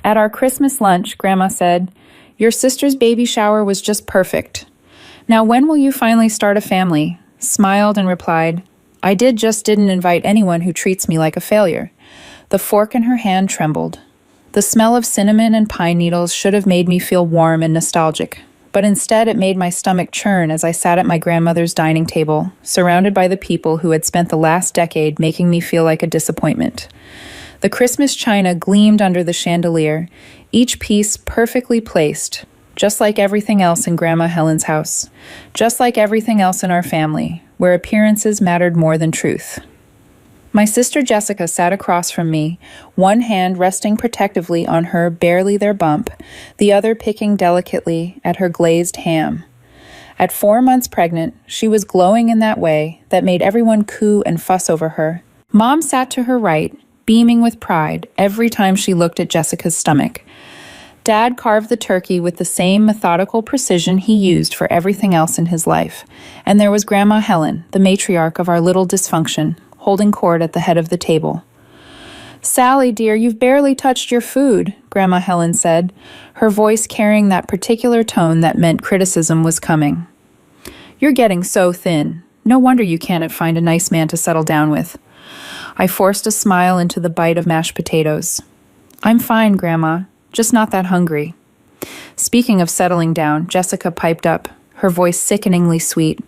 At our Christmas lunch, Grandma said, "Your sister's baby shower was just perfect. Now when will you finally start a family?" Smiled and replied, "I didn't invite anyone who treats me like a failure." The fork in her hand trembled. The smell of cinnamon and pine needles should have made me feel warm and nostalgic, but instead it made my stomach churn as I sat at my grandmother's dining table, surrounded by the people who had spent the last decade making me feel like a disappointment. The Christmas china gleamed under the chandelier, each piece perfectly placed, just like everything else in Grandma Helen's house, just like everything else in our family, where appearances mattered more than truth. My sister Jessica sat across from me, one hand resting protectively on her barely there bump, the other picking delicately at her glazed ham. At 4 months pregnant, she was glowing in that way that made everyone coo and fuss over her. Mom sat to her right, beaming with pride every time she looked at Jessica's stomach. Dad carved the turkey with the same methodical precision he used for everything else in his life. And there was Grandma Helen, the matriarch of our little dysfunction, holding court at the head of the table. "Sally, dear, you've barely touched your food," Grandma Helen said, her voice carrying that particular tone that meant criticism was coming. "You're getting so thin. No wonder you can't find a nice man to settle down with." I forced a smile into the bite of mashed potatoes. "I'm fine, Grandma, just not that hungry." Speaking of settling down, Jessica piped up, her voice sickeningly sweet.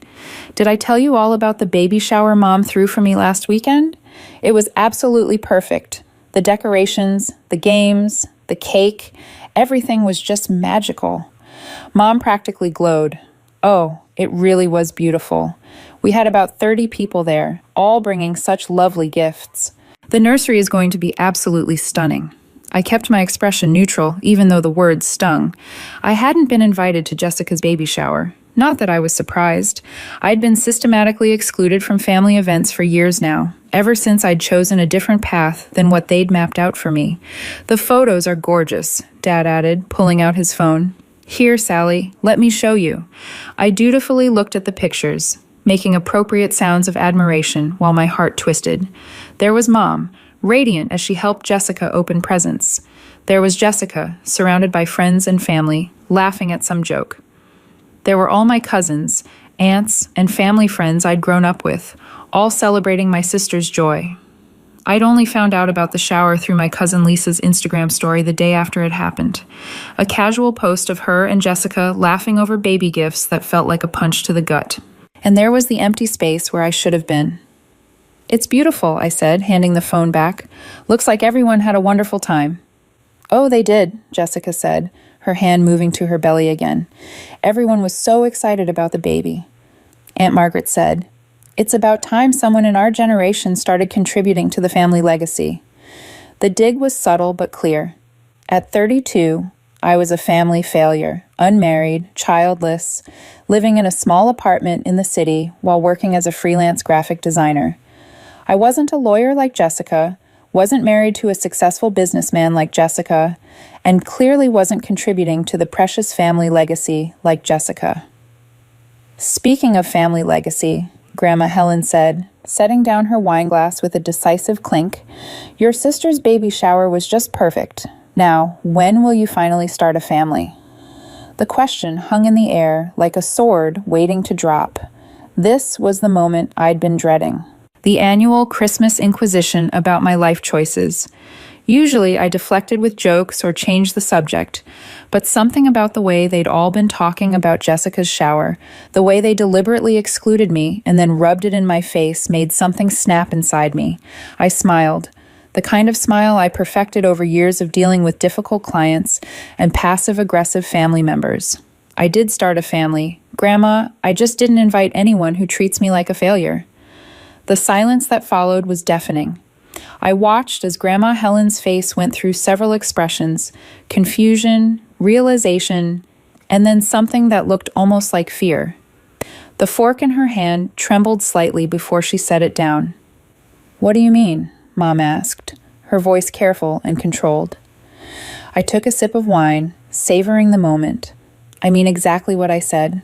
"Did I tell you all about the baby shower Mom threw for me last weekend? It was absolutely perfect. The decorations, the games, the cake, everything was just magical." Mom practically glowed. "Oh, it really was beautiful. We had about 30 people there, all bringing such lovely gifts. The nursery is going to be absolutely stunning." I kept my expression neutral, even though the words stung. I hadn't been invited to Jessica's baby shower. Not that I was surprised. I'd been systematically excluded from family events for years now, ever since I'd chosen a different path than what they'd mapped out for me. "The photos are gorgeous," Dad added, pulling out his phone. "Here, Sally, let me show you." I dutifully looked at the pictures, making appropriate sounds of admiration while my heart twisted. There was Mom, radiant as she helped Jessica open presents. There was Jessica, surrounded by friends and family, laughing at some joke. There were all my cousins, aunts, and family friends I'd grown up with, all celebrating my sister's joy. I'd only found out about the shower through my cousin Lisa's Instagram story the day after it happened. A casual post of her and Jessica laughing over baby gifts that felt like a punch to the gut. And there was the empty space where I should have been. "It's beautiful," I said, handing the phone back. "Looks like everyone had a wonderful time." "Oh, they did," Jessica said, her hand moving to her belly again. "Everyone was so excited about the baby." Aunt Margaret said, "It's about time someone in our generation started contributing to the family legacy." The dig was subtle but clear. At 32, I was a family failure, unmarried, childless, living in a small apartment in the city while working as a freelance graphic designer. I wasn't a lawyer like Jessica, wasn't married to a successful businessman like Jessica, and clearly wasn't contributing to the precious family legacy like Jessica. "Speaking of family legacy," Grandma Helen said, setting down her wine glass with a decisive clink, "your sister's baby shower was just perfect. Now, when will you finally start a family?" The question hung in the air like a sword waiting to drop. This was the moment I'd been dreading. The annual Christmas inquisition about my life choices. Usually I deflected with jokes or changed the subject, but something about the way they'd all been talking about Jessica's shower, the way they deliberately excluded me and then rubbed it in my face, made something snap inside me. I smiled, the kind of smile I perfected over years of dealing with difficult clients and passive-aggressive family members. I did start a family. Grandma, I just didn't invite anyone who treats me like a failure. The silence that followed was deafening. I watched as Grandma Helen's face went through several expressions: confusion, realization, and then something that looked almost like fear. The fork in her hand trembled slightly before she set it down. "What do you mean?" Mom asked, her voice careful and controlled. I took a sip of wine, savoring the moment. "I mean exactly what I said.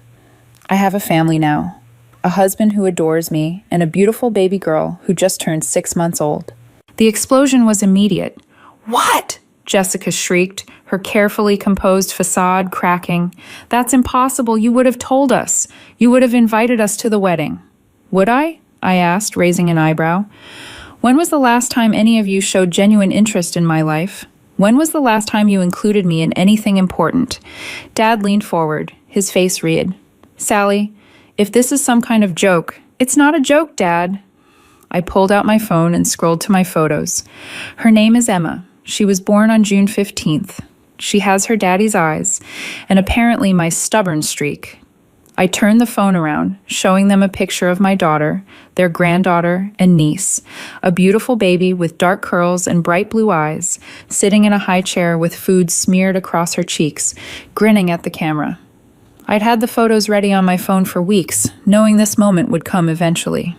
I have a family now. A husband who adores me, and a beautiful baby girl who just turned 6 months old." The explosion was immediate. "What?" Jessica shrieked, her carefully composed facade cracking. That's impossible. You would have told us. You would have invited us to the wedding. Would I? I asked, raising an eyebrow. When was the last time any of you showed genuine interest in my life? When was the last time you included me in anything important? Dad leaned forward, his face red. Sally, if this is some kind of joke, it's not a joke, Dad. I pulled out my phone and scrolled to my photos. Her name is Emma. She was born on June 15th. She has her daddy's eyes, and apparently my stubborn streak. I turned the phone around, showing them a picture of my daughter, their granddaughter, and niece, a beautiful baby with dark curls and bright blue eyes, sitting in a high chair with food smeared across her cheeks, grinning at the camera. I'd had the photos ready on my phone for weeks, knowing this moment would come eventually.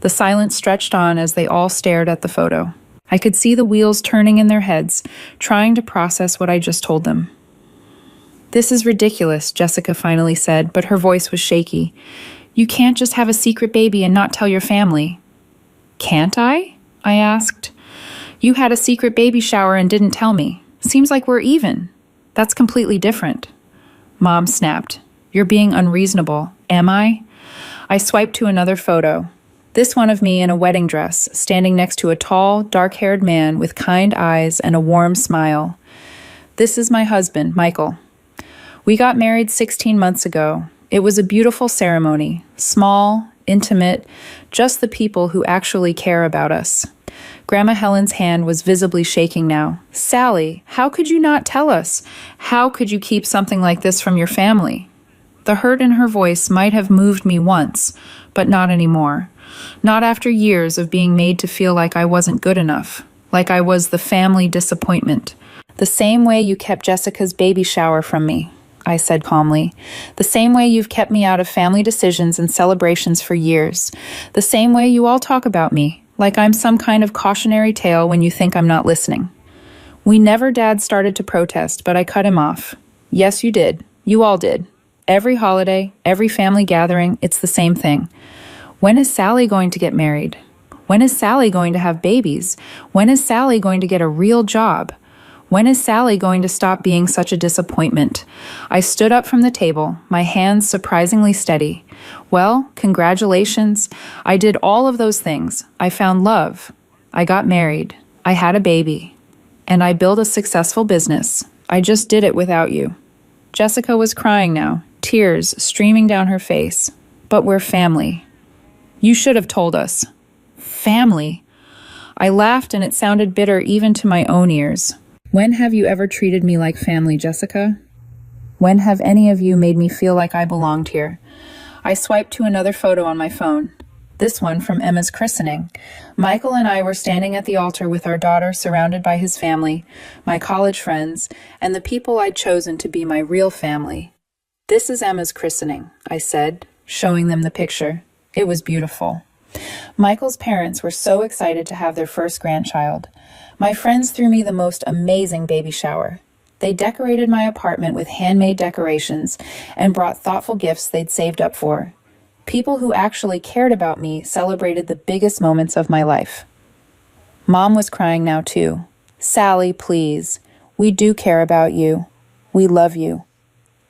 The silence stretched on as they all stared at the photo. I could see the wheels turning in their heads, trying to process what I just told them. This is ridiculous, Jessica finally said, but her voice was shaky. You can't just have a secret baby and not tell your family. Can't I? I asked. You had a secret baby shower and didn't tell me. Seems like we're even. That's completely different. Mom snapped. You're being unreasonable. Am I? I swiped to another photo. This one of me in a wedding dress, standing next to a tall, dark-haired man with kind eyes and a warm smile. This is my husband, Michael. We got married 16 months ago. It was a beautiful ceremony, small, intimate, just the people who actually care about us. Grandma Helen's hand was visibly shaking now. Sally, how could you not tell us? How could you keep something like this from your family? The hurt in her voice might have moved me once, but not anymore. Not after years of being made to feel like I wasn't good enough, like I was the family disappointment. The same way you kept Jessica's baby shower from me, I said calmly. The same way you've kept me out of family decisions and celebrations for years. The same way you all talk about me, like I'm some kind of cautionary tale when you think I'm not listening. Dad started to protest, but I cut him off. Yes, you did. You all did. Every holiday, every family gathering, it's the same thing. When is Sally going to get married? When is Sally going to have babies? When is Sally going to get a real job? When is Sally going to stop being such a disappointment? I stood up from the table, my hands surprisingly steady. Well, congratulations. I did all of those things. I found love. I got married. I had a baby. And I built a successful business. I just did it without you. Jessica was crying now, tears streaming down her face. But we're family. You should have told us. Family. I laughed and it sounded bitter even to my own ears. When have you ever treated me like family, Jessica? When have any of you made me feel like I belonged here? I swiped to another photo on my phone. This one from Emma's christening. Michael and I were standing at the altar with our daughter surrounded by his family, my college friends, and the people I'd chosen to be my real family. This is Emma's christening, I said, showing them the picture. It was beautiful. Michael's parents were so excited to have their first grandchild. My friends threw me the most amazing baby shower. They decorated my apartment with handmade decorations and brought thoughtful gifts they'd saved up for. People who actually cared about me celebrated the biggest moments of my life. Mom was crying now too. Sally, please. We do care about you. We love you.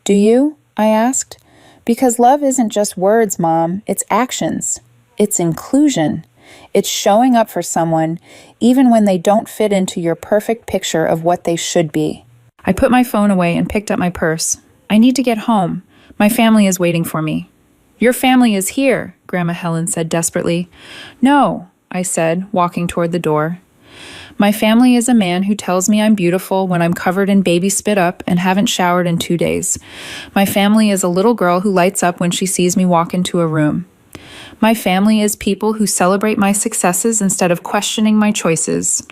Do you? I asked. Because love isn't just words, Mom. It's actions. It's inclusion. It's showing up for someone, even when they don't fit into your perfect picture of what they should be. I put my phone away and picked up my purse. I need to get home. My family is waiting for me. Your family is here, Grandma Helen said desperately. No, I said, walking toward the door. My family is a man who tells me I'm beautiful when I'm covered in baby spit up and haven't showered in 2 days. My family is a little girl who lights up when she sees me walk into a room. My family is people who celebrate my successes instead of questioning my choices.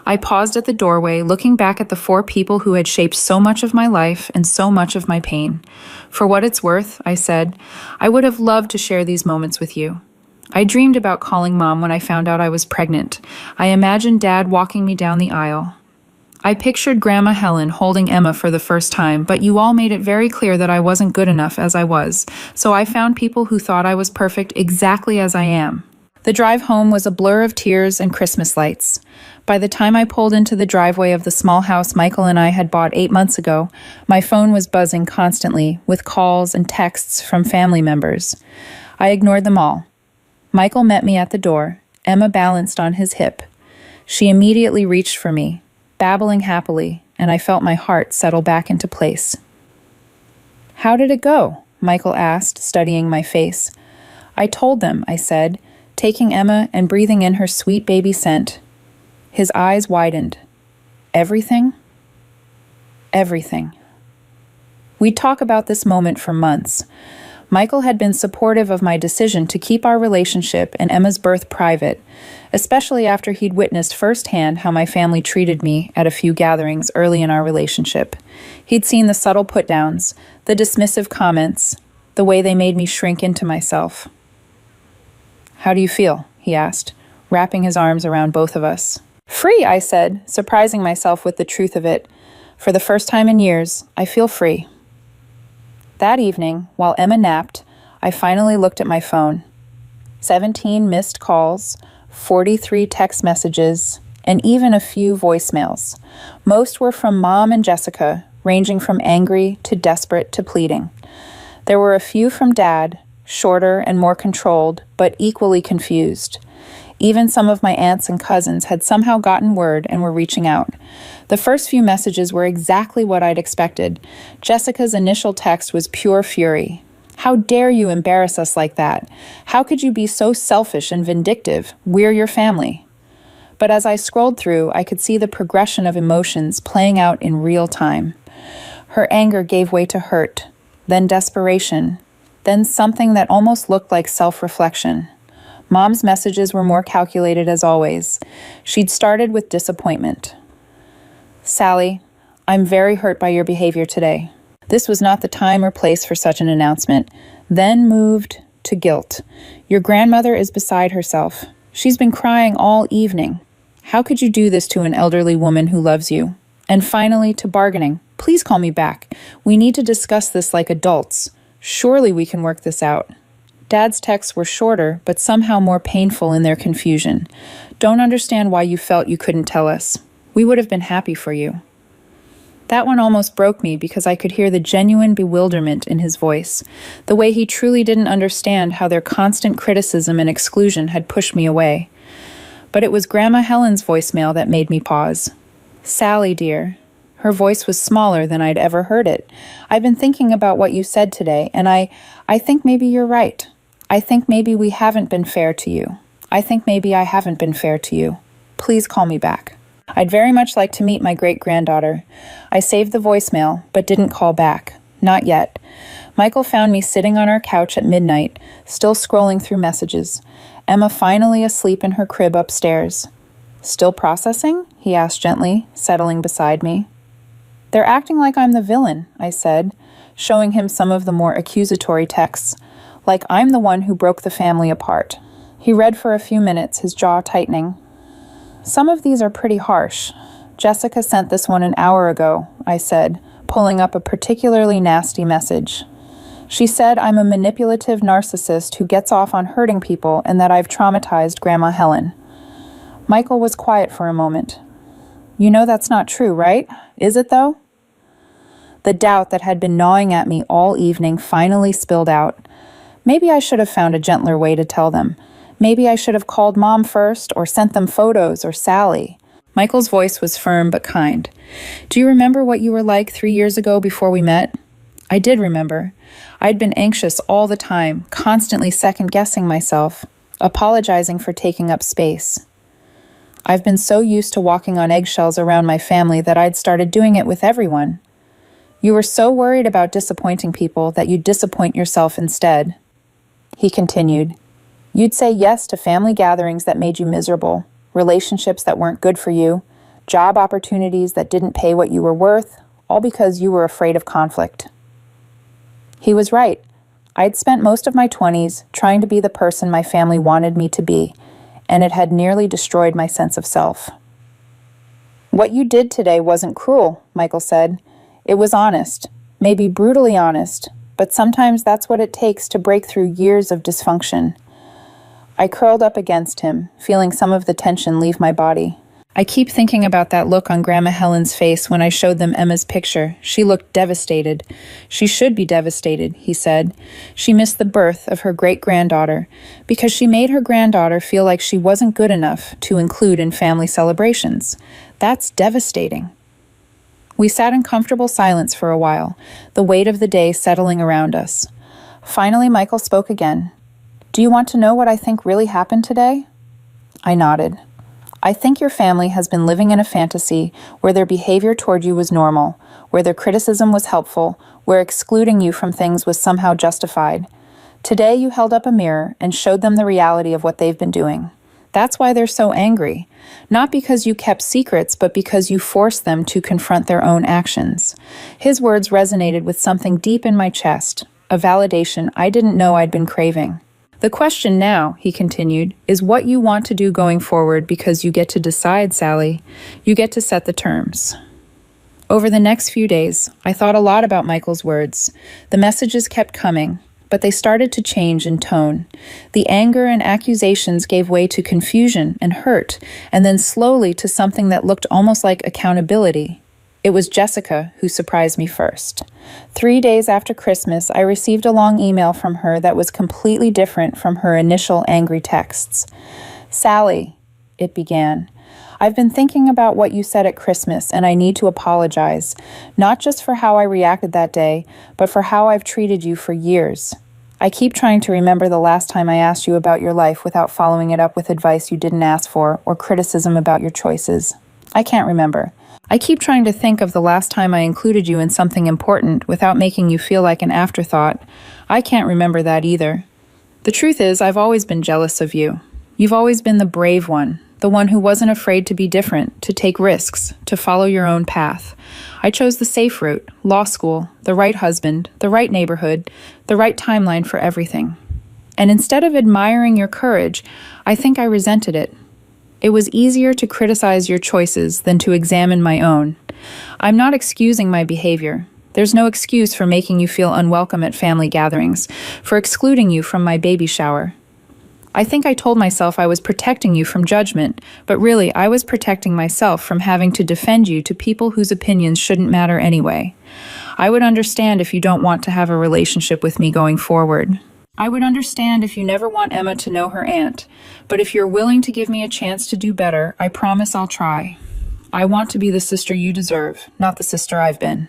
I paused at the doorway, looking back at the 4 people who had shaped so much of my life and so much of my pain. For what it's worth, I said, I would have loved to share these moments with you. I dreamed about calling Mom when I found out I was pregnant. I imagined Dad walking me down the aisle. I pictured Grandma Helen holding Emma for the first time, but you all made it very clear that I wasn't good enough as I was, so I found people who thought I was perfect exactly as I am. The drive home was a blur of tears and Christmas lights. By the time I pulled into the driveway of the small house Michael and I had bought 8 months ago, my phone was buzzing constantly with calls and texts from family members. I ignored them all. Michael met me at the door, Emma balanced on his hip. She immediately reached for me, babbling happily, and I felt my heart settle back into place. "How did it go?" Michael asked, studying my face. "I told them," I said, taking Emma and breathing in her sweet baby scent. His eyes widened. "Everything?" "Everything." We'd talk about this moment for months. Michael had been supportive of my decision to keep our relationship and Emma's birth private, especially after he'd witnessed firsthand how my family treated me at a few gatherings early in our relationship. He'd seen the subtle put-downs, the dismissive comments, the way they made me shrink into myself. "How do you feel?" he asked, wrapping his arms around both of us. "Free," I said, surprising myself with the truth of it. For the first time in years, I feel free. That evening, while Emma napped, I finally looked at my phone. 17 missed calls, 43 text messages, and even a few voicemails. Most were from Mom and Jessica, ranging from angry to desperate to pleading. There were a few from Dad, shorter and more controlled, but equally confused. Even some of my aunts and cousins had somehow gotten word and were reaching out. The first few messages were exactly what I'd expected. Jessica's initial text was pure fury. "How dare you embarrass us like that? How could you be so selfish and vindictive? We're your family." But as I scrolled through, I could see the progression of emotions playing out in real time. Her anger gave way to hurt, then desperation, then something that almost looked like self-reflection. Mom's messages were more calculated as always. She'd started with disappointment. "Sally, I'm very hurt by your behavior today." This was not the time or place for such an announcement. Then moved to guilt. "Your grandmother is beside herself. She's been crying all evening. How could you do this to an elderly woman who loves you?" And finally to bargaining. "Please call me back. We need to discuss this like adults. Surely we can work this out." Dad's texts were shorter, but somehow more painful in their confusion. "Don't understand why you felt you couldn't tell us. We would have been happy for you." That one almost broke me because I could hear the genuine bewilderment in his voice, the way he truly didn't understand how their constant criticism and exclusion had pushed me away. But it was Grandma Helen's voicemail that made me pause. "Sally, dear." Her voice was smaller than I'd ever heard it. "I've been thinking about what you said today, and I think maybe you're right. I think maybe we haven't been fair to you. I think maybe I haven't been fair to you. Please call me back. I'd very much like to meet my great-granddaughter." I saved the voicemail, but didn't call back. Not yet. Michael found me sitting on our couch at midnight, still scrolling through messages. Emma finally asleep in her crib upstairs. "Still processing?" he asked gently, settling beside me. "They're acting like I'm the villain," I said, showing him some of the more accusatory texts. "Like I'm the one who broke the family apart." He read for a few minutes, his jaw tightening. "Some of these are pretty harsh. Jessica sent this one an hour ago," I said, pulling up a particularly nasty message. "She said I'm a manipulative narcissist who gets off on hurting people and that I've traumatized Grandma Helen." Michael was quiet for a moment. "You know that's not true, right? Is it though?" The doubt that had been gnawing at me all evening finally spilled out. Maybe I should have found a gentler way to tell them. Maybe I should have called Mom first or sent them photos or Sally. Michael's voice was firm but kind. "Do you remember what you were like 3 years ago before we met?" I did remember. I'd been anxious all the time, constantly second-guessing myself, apologizing for taking up space. I've been so used to walking on eggshells around my family that I'd started doing it with everyone. You were so worried about disappointing people that you'd disappoint yourself instead. He continued, "You'd say yes to family gatherings that made you miserable, relationships that weren't good for you, job opportunities that didn't pay what you were worth, all because you were afraid of conflict." He was right. I'd spent most of my 20s trying to be the person my family wanted me to be, and it had nearly destroyed my sense of self. "What you did today wasn't cruel," Michael said. "It was honest, maybe brutally honest, but sometimes that's what it takes to break through years of dysfunction." I curled up against him, feeling some of the tension leave my body. I keep thinking about that look on Grandma Helen's face when I showed them Emma's picture. She looked devastated. She should be devastated, he said. She missed the birth of her great-granddaughter because she made her granddaughter feel like she wasn't good enough to include in family celebrations. That's devastating. We sat in comfortable silence for a while, the weight of the day settling around us. Finally, Michael spoke again. "Do you want to know what I think really happened today?" I nodded. "I think your family has been living in a fantasy where their behavior toward you was normal, where their criticism was helpful, where excluding you from things was somehow justified. Today you held up a mirror and showed them the reality of what they've been doing. That's why they're so angry. Not because you kept secrets, but because you forced them to confront their own actions." His words resonated with something deep in my chest, a validation I didn't know I'd been craving. "The question now," he continued, "is what you want to do going forward, because you get to decide, Sally. You get to set the terms." Over the next few days, I thought a lot about Michael's words. The messages kept coming, but they started to change in tone. The anger and accusations gave way to confusion and hurt, and then slowly to something that looked almost like accountability. It was Jessica who surprised me first. 3 days after Christmas, I received a long email from her that was completely different from her initial angry texts. "Sally," it began, "I've been thinking about what you said at Christmas, and I need to apologize, not just for how I reacted that day, but for how I've treated you for years. I keep trying to remember the last time I asked you about your life without following it up with advice you didn't ask for or criticism about your choices. I can't remember. I keep trying to think of the last time I included you in something important without making you feel like an afterthought. I can't remember that either. The truth is, I've always been jealous of you. You've always been the brave one, the one who wasn't afraid to be different, to take risks, to follow your own path. I chose the safe route, law school, the right husband, the right neighborhood, the right timeline for everything. And instead of admiring your courage, I think I resented it. It was easier to criticize your choices than to examine my own. I'm not excusing my behavior. There's no excuse for making you feel unwelcome at family gatherings, for excluding you from my baby shower. I think I told myself I was protecting you from judgment, but really I was protecting myself from having to defend you to people whose opinions shouldn't matter anyway. I would understand if you don't want to have a relationship with me going forward. I would understand if you never want Emma to know her aunt, but if you're willing to give me a chance to do better, I promise I'll try. I want to be the sister you deserve, not the sister I've been.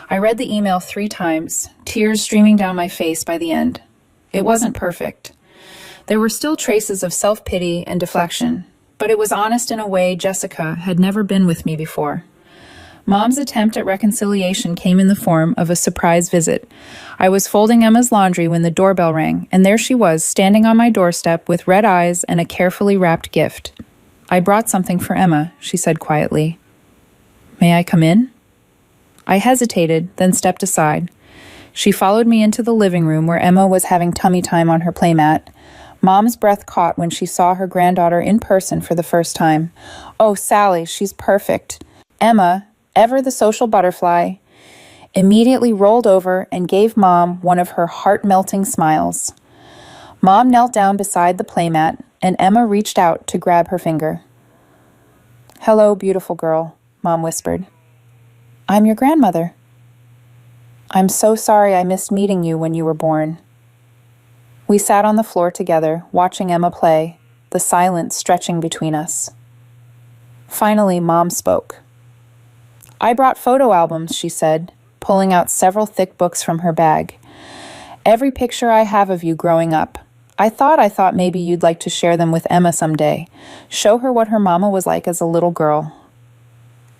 I read the email 3 times, tears streaming down my face by the end. It wasn't perfect. There were still traces of self-pity and deflection, but it was honest in a way Jessica had never been with me before. Mom's attempt at reconciliation came in the form of a surprise visit. I was folding Emma's laundry when the doorbell rang, and there she was, standing on my doorstep with red eyes and a carefully wrapped gift. "I brought something for Emma," she said quietly. "May I come in?" I hesitated, then stepped aside. She followed me into the living room where Emma was having tummy time on her playmat. Mom's breath caught when she saw her granddaughter in person for the first time. "Oh, Sally, she's perfect." Emma, ever the social butterfly, immediately rolled over and gave Mom one of her heart-melting smiles. Mom knelt down beside the playmat, and Emma reached out to grab her finger. "Hello, beautiful girl," Mom whispered. "I'm your grandmother." "I'm so sorry I missed meeting you when you were born." We sat on the floor together, watching Emma play, the silence stretching between us. Finally, Mom spoke. "I brought photo albums," she said, pulling out several thick books from her bag. "Every picture I have of you growing up. I thought maybe you'd like to share them with Emma someday. Show her what her mama was like as a little girl."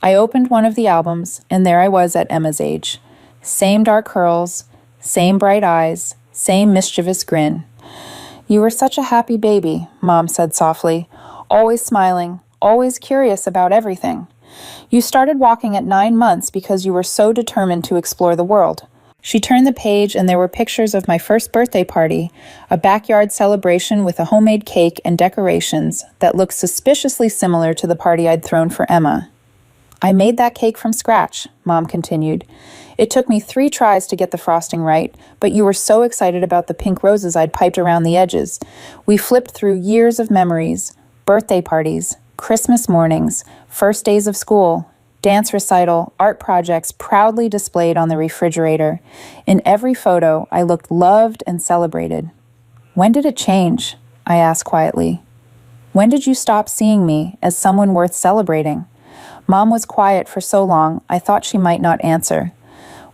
I opened one of the albums, and there I was at Emma's age. Same dark curls, same bright eyes, same mischievous grin. "You were such a happy baby," Mom said softly, "always smiling, always curious about everything. You started walking at 9 months because you were so determined to explore the world." She turned the page and there were pictures of my first birthday party, a backyard celebration with a homemade cake and decorations that looked suspiciously similar to the party I'd thrown for Emma. "I made that cake from scratch," Mom continued. "It took me 3 tries to get the frosting right, but you were so excited about the pink roses I'd piped around the edges. We flipped through years of memories, birthday parties, Christmas mornings, first days of school, dance recital, art projects proudly displayed on the refrigerator. In every photo, I looked loved and celebrated. When did it change? I asked quietly. When did you stop seeing me as someone worth celebrating? Mom was quiet for so long, I thought she might not answer.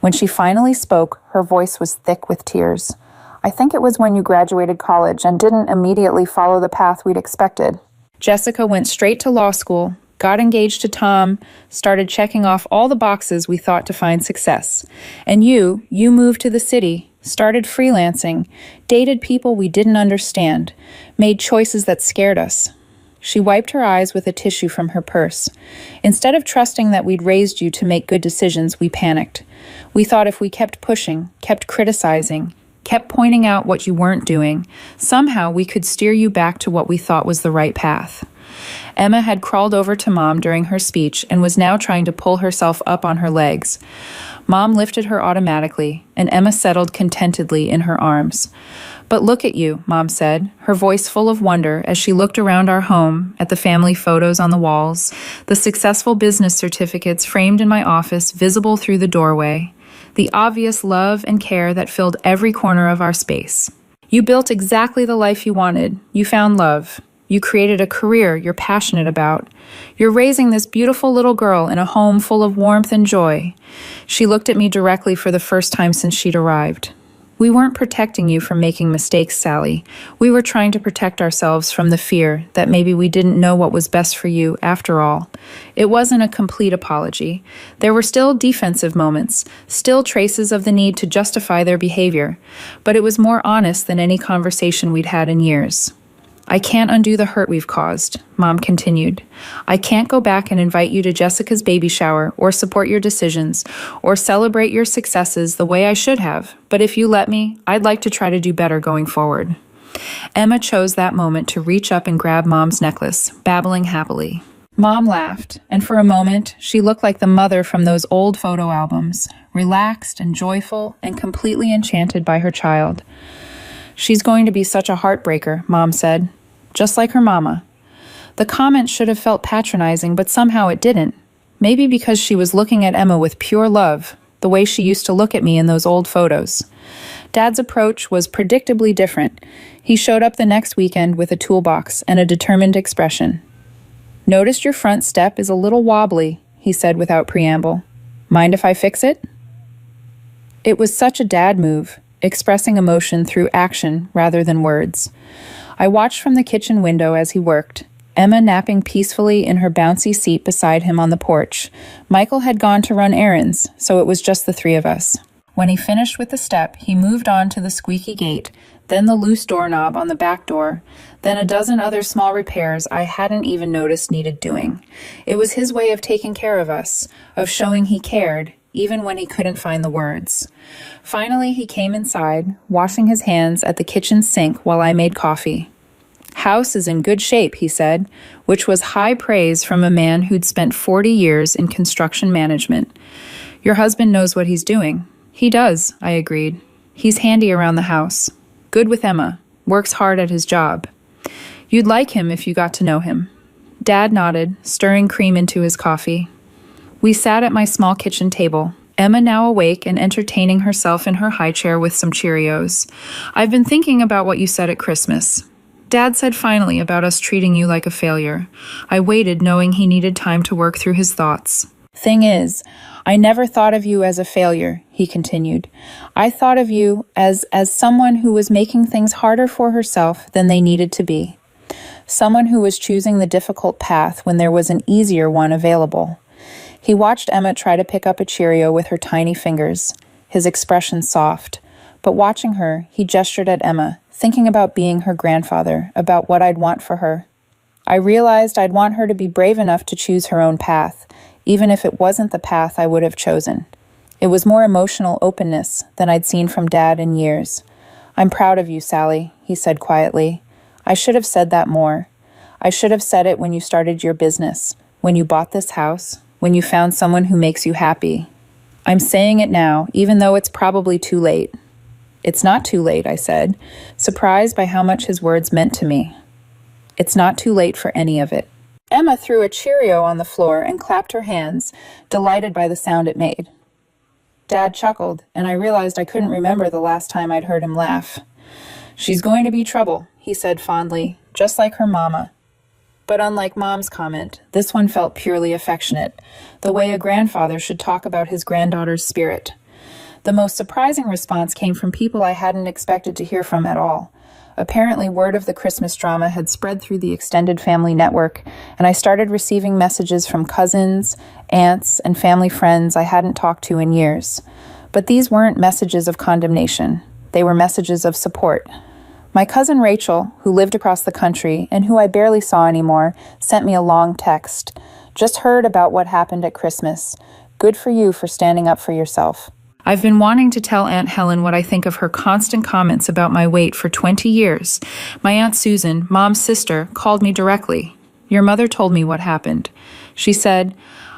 When she finally spoke, her voice was thick with tears. I think it was when you graduated college and didn't immediately follow the path we'd expected. Jessica went straight to law school, got engaged to Tom, started checking off all the boxes we thought to find success. And you moved to the city, started freelancing, dated people we didn't understand, made choices that scared us. She wiped her eyes with a tissue from her purse. Instead of trusting that we'd raised you to make good decisions, we panicked. We thought if we kept pushing, kept criticizing, kept pointing out what you weren't doing, somehow we could steer you back to what we thought was the right path. Emma had crawled over to Mom during her speech and was now trying to pull herself up on her legs. Mom lifted her automatically, and Emma settled contentedly in her arms. But look at you, Mom said, her voice full of wonder as she looked around our home, at the family photos on the walls, the successful business certificates framed in my office visible through the doorway, the obvious love and care that filled every corner of our space. You built exactly the life you wanted. You found love. You created a career you're passionate about. You're raising this beautiful little girl in a home full of warmth and joy. She looked at me directly for the first time since she'd arrived. We weren't protecting you from making mistakes, Sally. We were trying to protect ourselves from the fear that maybe we didn't know what was best for you after all. It wasn't a complete apology. There were still defensive moments, still traces of the need to justify their behavior, but it was more honest than any conversation we'd had in years. I can't undo the hurt we've caused, Mom continued. I can't go back and invite you to Jessica's baby shower or support your decisions or celebrate your successes the way I should have, but if you let me, I'd like to try to do better going forward. Emma chose that moment to reach up and grab Mom's necklace, babbling happily. Mom laughed, and for a moment, she looked like the mother from those old photo albums, relaxed and joyful and completely enchanted by her child. She's going to be such a heartbreaker, Mom said, just like her mama. The comment should have felt patronizing, but somehow it didn't. Maybe because she was looking at Emma with pure love, the way she used to look at me in those old photos. Dad's approach was predictably different. He showed up the next weekend with a toolbox and a determined expression. Noticed your front step is a little wobbly, he said without preamble. Mind if I fix it? It was such a dad move, expressing emotion through action rather than words. I watched from the kitchen window as he worked, Emma napping peacefully in her bouncy seat beside him on the porch. Michael had gone to run errands, so it was just the three of us. When he finished with the step, he moved on to the squeaky gate, then the loose doorknob on the back door, then a dozen other small repairs I hadn't even noticed needed doing. It was his way of taking care of us, of showing he cared, even when he couldn't find the words. Finally, he came inside, washing his hands at the kitchen sink while I made coffee. House is in good shape, he said, which was high praise from a man who'd spent 40 years in construction management. Your husband knows what he's doing. He does, I agreed. He's handy around the house. Good with Emma. Works hard at his job. You'd like him if you got to know him. Dad nodded, stirring cream into his coffee. We sat at my small kitchen table, Emma now awake and entertaining herself in her high chair with some Cheerios. I've been thinking about what you said at Christmas. Dad said finally about us treating you like a failure. I waited knowing he needed time to work through his thoughts. Thing is, I never thought of you as a failure, he continued. I thought of you as someone who was making things harder for herself than they needed to be. Someone who was choosing the difficult path when there was an easier one available. He watched Emma try to pick up a Cheerio with her tiny fingers, his expression soft. But watching her, he gestured at Emma, thinking about being her grandfather, about what I'd want for her. I realized I'd want her to be brave enough to choose her own path, even if it wasn't the path I would have chosen. It was more emotional openness than I'd seen from Dad in years. I'm proud of you, Sally, he said quietly. I should have said that more. I should have said it when you started your business, when you bought this house, when you found someone who makes you happy. I'm saying it now, even though it's probably too late. It's not too late, I said, surprised by how much his words meant to me. It's not too late for any of it. Emma threw a Cheerio on the floor and clapped her hands, delighted by the sound it made. Dad chuckled, and I realized I couldn't remember the last time I'd heard him laugh. "She's going to be trouble," he said fondly, "just like her mama." But unlike Mom's comment, this one felt purely affectionate, the way a grandfather should talk about his granddaughter's spirit. The most surprising response came from people I hadn't expected to hear from at all. Apparently, word of the Christmas drama had spread through the extended family network, and I started receiving messages from cousins, aunts, and family friends I hadn't talked to in years. But these weren't messages of condemnation. They were messages of support. My cousin Rachel, who lived across the country and who I barely saw anymore, sent me a long text. "Just heard about what happened at Christmas. Good for you for standing up for yourself. I've been wanting to tell Aunt Helen what I think of her constant comments about my weight for 20 years. My Aunt Susan, Mom's sister, called me directly. Your mother told me what happened. She said,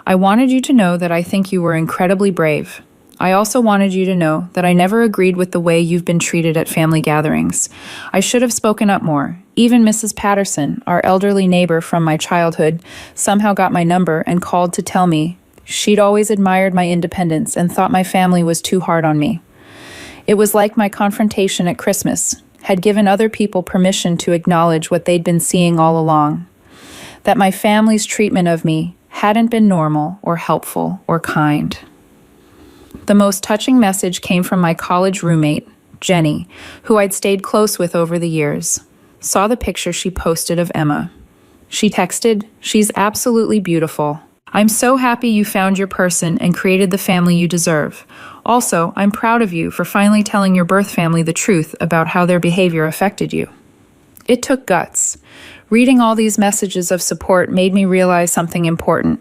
'I wanted you to know that I think you were incredibly brave. I also wanted you to know that I never agreed with the way you've been treated at family gatherings. I should have spoken up more. Even Mrs. Patterson, our elderly neighbor from my childhood, somehow got my number and called to tell me she'd always admired my independence and thought my family was too hard on me.' It was like my confrontation at Christmas had given other people permission to acknowledge what they'd been seeing all along, that my family's treatment of me hadn't been normal or helpful or kind." The most touching message came from my college roommate, Jenny, who I'd stayed close with over the years. Saw the picture she posted of Emma. She texted, "She's absolutely beautiful. I'm so happy you found your person and created the family you deserve. Also, I'm proud of you for finally telling your birth family the truth about how their behavior affected you." It took guts. Reading all these messages of support made me realize something important.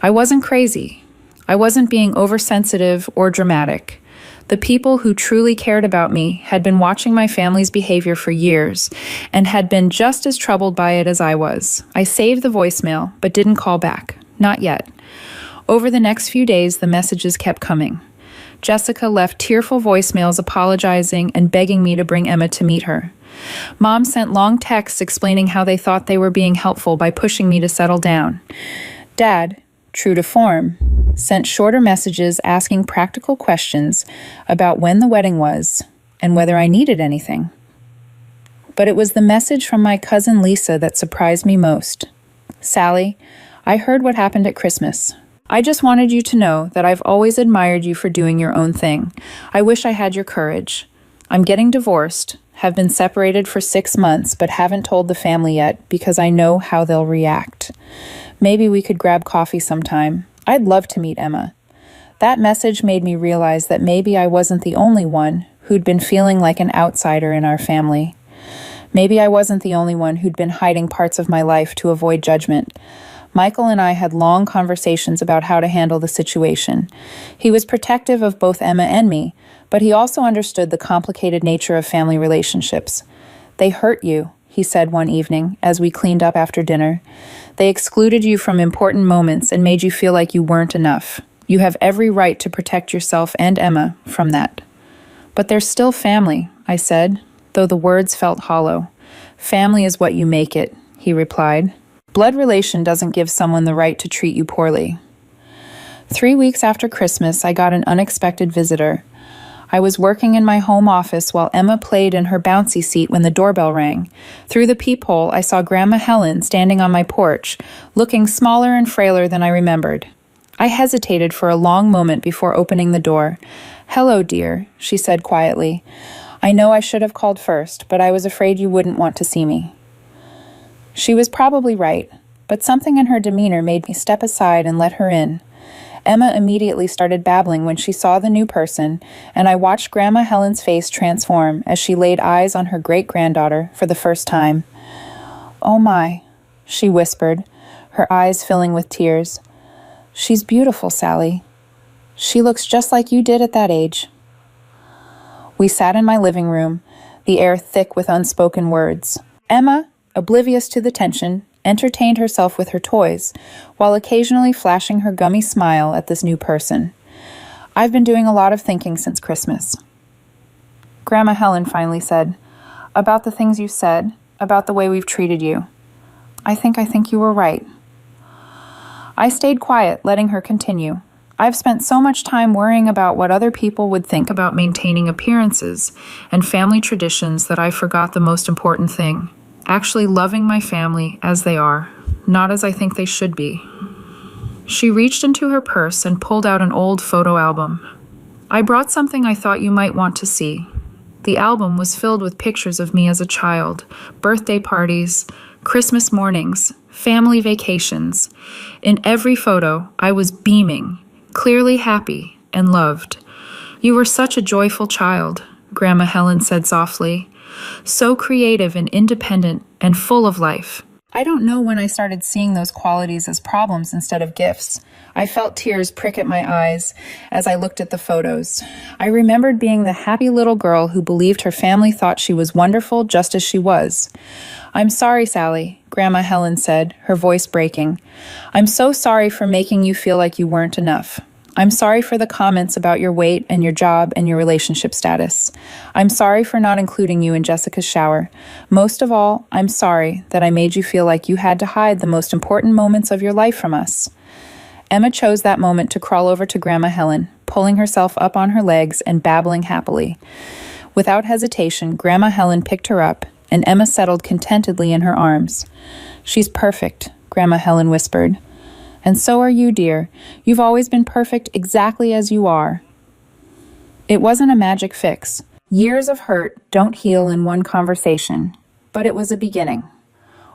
I wasn't crazy. I wasn't being oversensitive or dramatic. The people who truly cared about me had been watching my family's behavior for years and had been just as troubled by it as I was. I saved the voicemail, but didn't call back. Not yet. Over the next few days, the messages kept coming. Jessica left tearful voicemails apologizing and begging me to bring Emma to meet her. Mom sent long texts explaining how they thought they were being helpful by pushing me to settle down. Dad, true to form, sent shorter messages asking practical questions about when the wedding was and whether I needed anything. But it was the message from my cousin Lisa that surprised me most. "Sally, I heard what happened at Christmas. I just wanted you to know that I've always admired you for doing your own thing. I wish I had your courage. I'm getting divorced, have been separated for 6 months, but haven't told the family yet because I know how they'll react. Maybe we could grab coffee sometime. I'd love to meet Emma." That message made me realize that maybe I wasn't the only one who'd been feeling like an outsider in our family. Maybe I wasn't the only one who'd been hiding parts of my life to avoid judgment. Michael and I had long conversations about how to handle the situation. He was protective of both Emma and me, but he also understood the complicated nature of family relationships. "They hurt you," he said one evening as we cleaned up after dinner. "They excluded you from important moments and made you feel like you weren't enough. You have every right to protect yourself and Emma from that." "But they're still family," I said, though the words felt hollow. "Family is what you make it," he replied. "Blood relation doesn't give someone the right to treat you poorly." 3 weeks after Christmas, I got an unexpected visitor. I was working in my home office while Emma played in her bouncy seat when the doorbell rang. Through the peephole, I saw Grandma Helen standing on my porch, looking smaller and frailer than I remembered. I hesitated for a long moment before opening the door. "Hello, dear," she said quietly. "I know I should have called first, but I was afraid you wouldn't want to see me." She was probably right, but something in her demeanor made me step aside and let her in. Emma immediately started babbling when she saw the new person, and I watched Grandma Helen's face transform as she laid eyes on her great-granddaughter for the first time. "Oh my," she whispered, her eyes filling with tears. "She's beautiful, Sally. She looks just like you did at that age." We sat in my living room, the air thick with unspoken words. Emma, oblivious to the tension, entertained herself with her toys, while occasionally flashing her gummy smile at this new person. "I've been doing a lot of thinking since Christmas." Grandma Helen finally said, "About the things you said, about the way we've treated you. I think you were right. I stayed quiet, letting her continue. I've spent so much time worrying about what other people would think about maintaining appearances and family traditions that I forgot the most important thing, actually loving my family as they are, not as I think they should be. She reached into her purse and pulled out an old photo album. I brought something I thought you might want to see. The album was filled with pictures of me as a child, birthday parties, Christmas mornings, family vacations. In every photo, I was beaming, clearly happy and loved. You were such a joyful child, Grandma Helen said softly. So creative and independent and full of life. I don't know when I started seeing those qualities as problems instead of gifts. I felt tears prick at my eyes as I looked at the photos. I remembered being the happy little girl who believed her family thought she was wonderful just as she was. I'm sorry, Sally, Grandma Helen said, her voice breaking. I'm so sorry for making you feel like you weren't enough. I'm sorry for the comments about your weight and your job and your relationship status. I'm sorry for not including you in Jessica's shower. Most of all, I'm sorry that I made you feel like you had to hide the most important moments of your life from us. Emma chose that moment to crawl over to Grandma Helen, pulling herself up on her legs and babbling happily. Without hesitation, Grandma Helen picked her up, and Emma settled contentedly in her arms. She's perfect, Grandma Helen whispered. And so are you, dear. You've always been perfect exactly as you are. It wasn't a magic fix. Years of hurt don't heal in one conversation, but it was a beginning.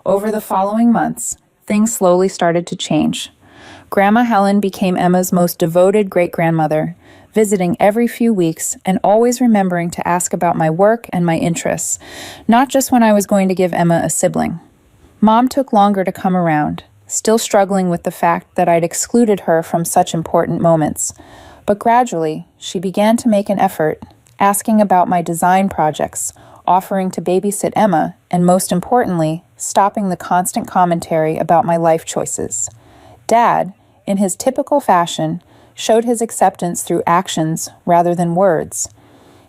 Over the following months, things slowly started to change. Grandma Helen became Emma's most devoted great-grandmother, visiting every few weeks and always remembering to ask about my work and my interests, not just when I was going to give Emma a sibling. Mom took longer to come around, still struggling with the fact that I'd excluded her from such important moments. But gradually, she began to make an effort, asking about my design projects, offering to babysit Emma, and most importantly, stopping the constant commentary about my life choices. Dad, in his typical fashion, showed his acceptance through actions rather than words.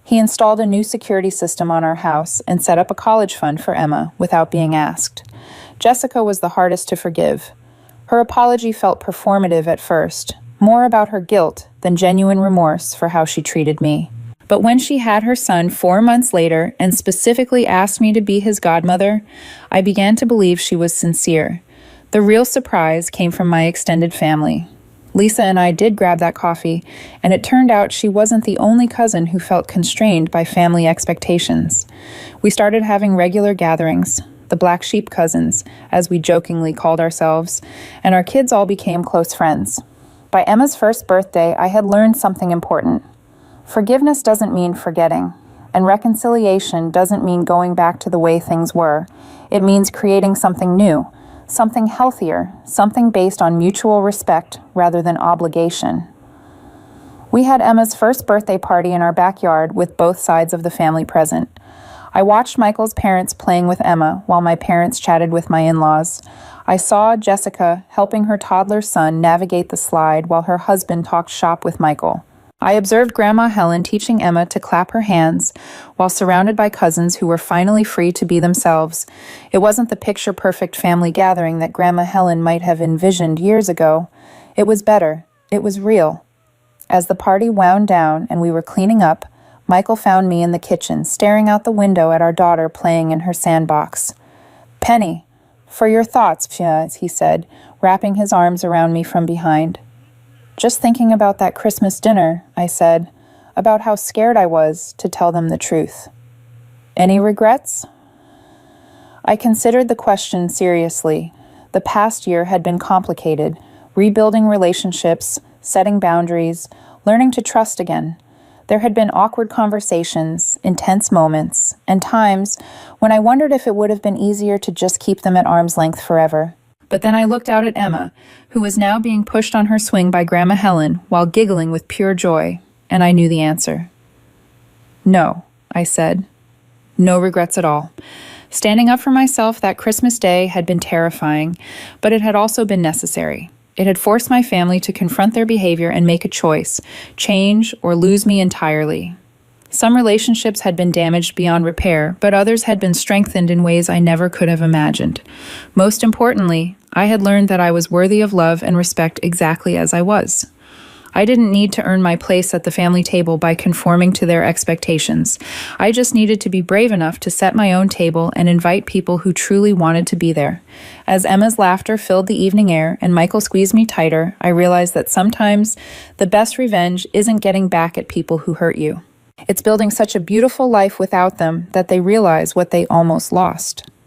He installed a new security system on our house and set up a college fund for Emma without being asked. Jessica was the hardest to forgive. Her apology felt performative at first, more about her guilt than genuine remorse for how she treated me. But when she had her son 4 months later and specifically asked me to be his godmother, I began to believe she was sincere. The real surprise came from my extended family. Lisa and I did grab that coffee, and it turned out she wasn't the only cousin who felt constrained by family expectations. We started having regular gatherings, the black sheep cousins, as we jokingly called ourselves, and our kids all became close friends. By Emma's first birthday, I had learned something important. Forgiveness doesn't mean forgetting, and reconciliation doesn't mean going back to the way things were. It means creating something new, something healthier, something based on mutual respect rather than obligation. We had Emma's first birthday party in our backyard with both sides of the family present. I watched Michael's parents playing with Emma while my parents chatted with my in-laws. I saw Jessica helping her toddler son navigate the slide while her husband talked shop with Michael. I observed Grandma Helen teaching Emma to clap her hands while surrounded by cousins who were finally free to be themselves. It wasn't the picture-perfect family gathering that Grandma Helen might have envisioned years ago. It was better. It was real. As the party wound down and we were cleaning up, Michael found me in the kitchen, staring out the window at our daughter playing in her sandbox. "Penny, for your thoughts," he said, wrapping his arms around me from behind. "Just thinking about that Christmas dinner," I said, about how scared I was to tell them the truth. "Any regrets?" I considered the question seriously. The past year had been complicated, rebuilding relationships, setting boundaries, learning to trust again. There had been awkward conversations, intense moments, and times when I wondered if it would have been easier to just keep them at arm's length forever. But then I looked out at Emma, who was now being pushed on her swing by Grandma Helen while giggling with pure joy, and I knew the answer. "No," I said. No regrets at all. Standing up for myself that Christmas Day had been terrifying, but it had also been necessary. It had forced my family to confront their behavior and make a choice, change or lose me entirely. Some relationships had been damaged beyond repair, but others had been strengthened in ways I never could have imagined. Most importantly, I had learned that I was worthy of love and respect exactly as I was. I didn't need to earn my place at the family table by conforming to their expectations. I just needed to be brave enough to set my own table and invite people who truly wanted to be there. As Emma's laughter filled the evening air and Michael squeezed me tighter, I realized that sometimes the best revenge isn't getting back at people who hurt you. It's building such a beautiful life without them that they realize what they almost lost.